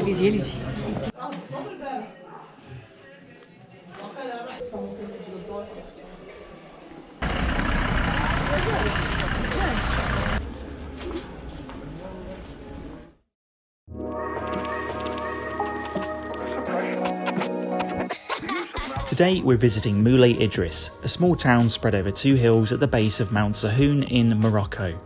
Allez-y, allez-y. Today we're visiting Moulay Idriss, a small town spread over 2 hills at the base of Mount Zerhoun in Morocco.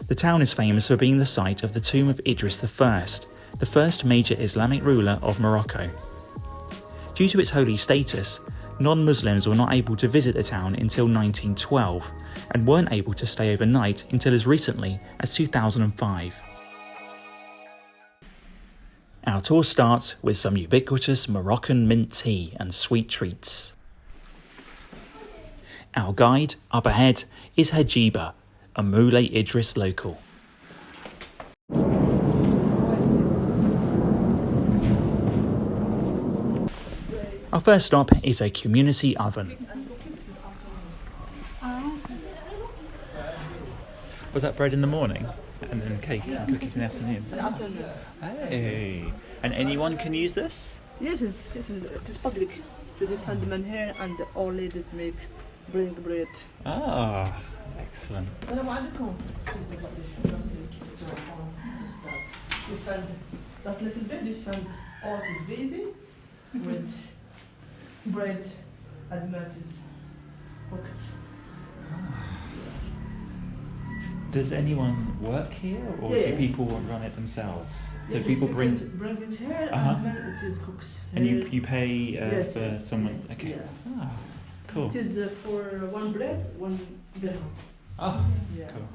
The town is famous for being the site of the tomb of Idris I, the first major Islamic ruler of Morocco. Due to its holy status, non-Muslims were not able to visit the town until 1912 and weren't able to stay overnight until as recently as 2005. Our tour starts with some ubiquitous Moroccan mint tea and sweet treats. Our guide, up ahead, is Hajiba, a Moulay Idriss local. Our first stop is a community oven. Was that bread in the morning? And then cake and cookies in the afternoon? In the afternoon. Hey! And anyone can use this? Yes, it is public. The different men here and all ladies bring bread. Ah, excellent. That's little bit different artists busy with bread and matches cooked. Does anyone work here, or do people run it themselves? Do people bring it here and then it is cooked. And you pay yes, for someone? Okay. Yeah. Ah, cool. It is for one bread, one dirham. Oh, Yeah. cool.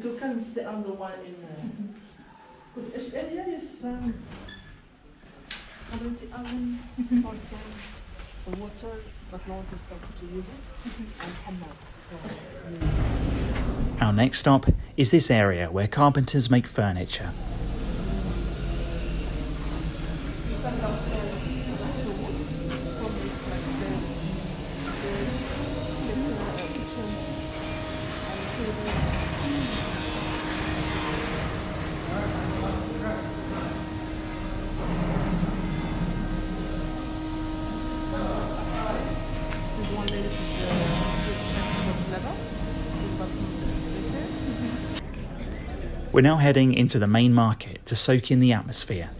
You can sit on the one in ايش area يفهم community oven for water but not to use it and hammam. Our next stop is this area where carpenters make furniture. We're now heading into the main market to soak in the atmosphere.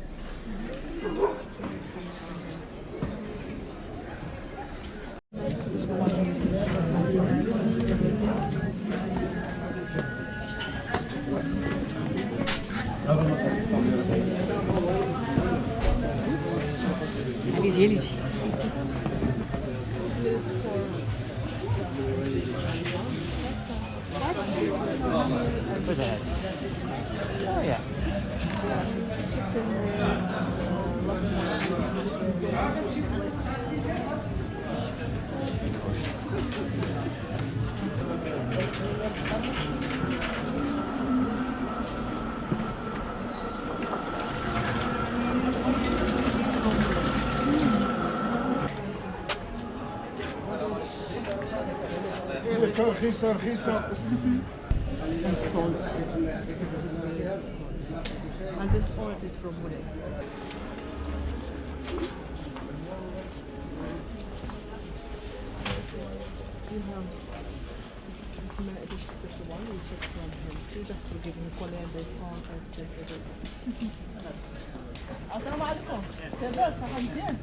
Allez-y, allez-y. Where's that? Oh yeah. And salt. And this salt is from Moulay. You have this man, this special one, we took from him too, just to give him quality and France and sensitive. السلام عليكم. شباب صحة مزيان.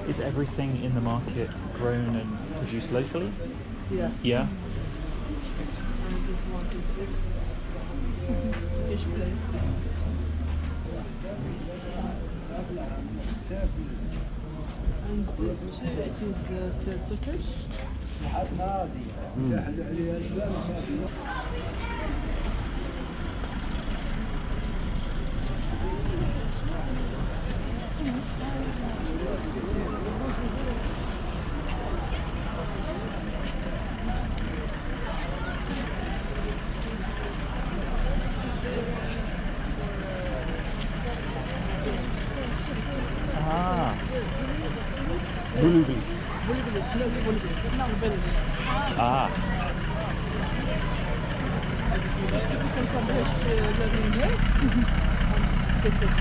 Is everything in the market grown and produced locally? Yeah. Yeah? And this one is fish place. And this too, it is sausage. Ah. Moulay Idriss. Ah. You can come learning here and take it.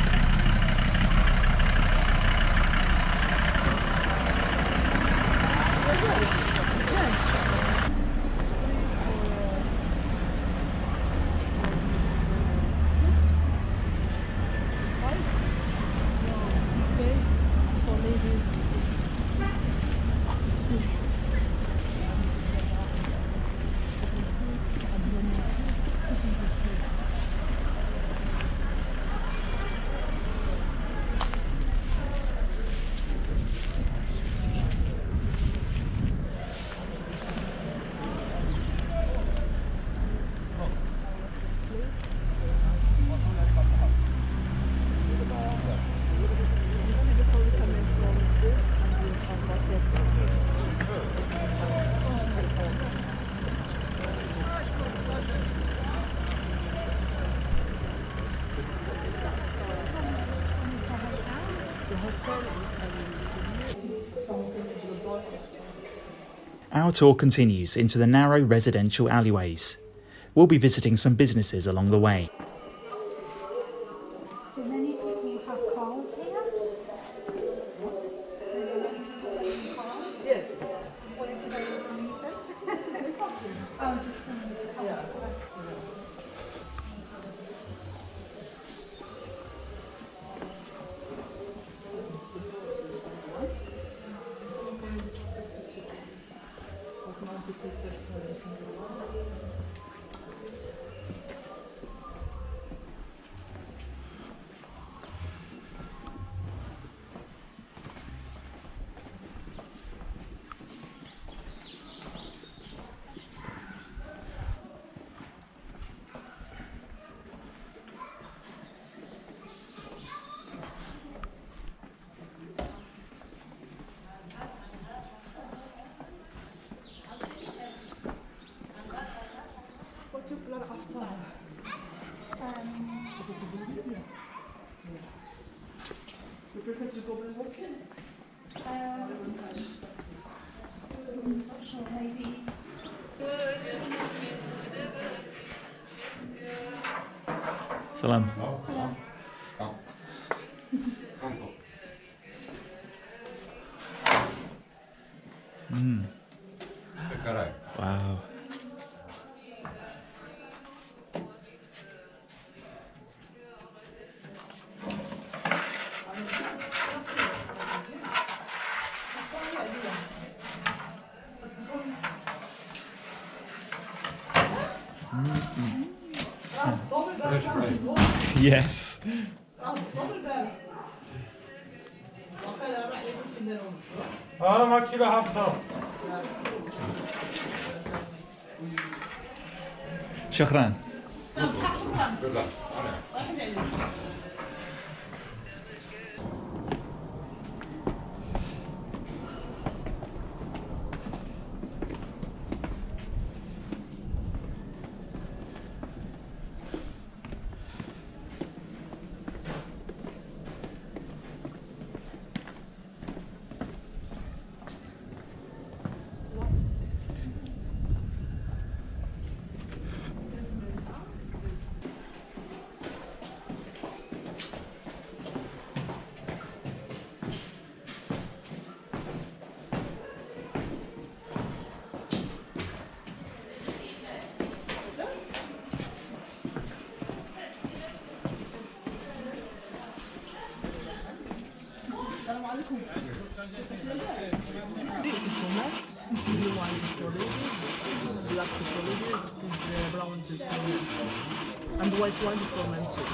Our tour continues into the narrow residential alleyways. We'll be visiting some businesses along the way. Do many people have cars here? Yes. Where do they leave them? Oh, just in the house. What do you plan after? You prefer to go and walk in? I'm not sure, maybe. Salam. Wow. Yes. شكرا. This is for men, blue one is for ladies, black is for ladies, it is brown is for men, and white one is for men too.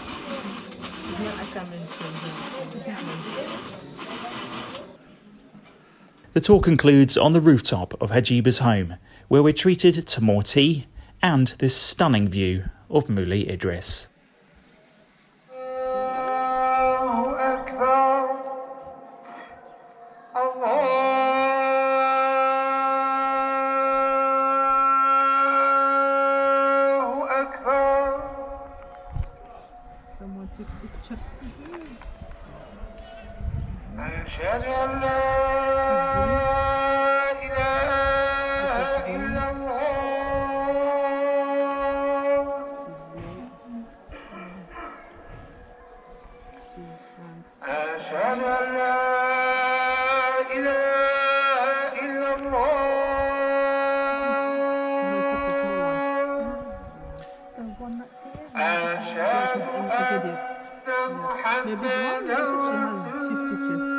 She's not a comment. The tour concludes on the rooftop of Hajiba's home, where we're treated to more tea and this stunning view of Moulay Idriss. Someone took a picture. She's France. This is my sister's small one. The one that's here. That is in Agadir. Yeah. Maybe the one, my sister, she has 52.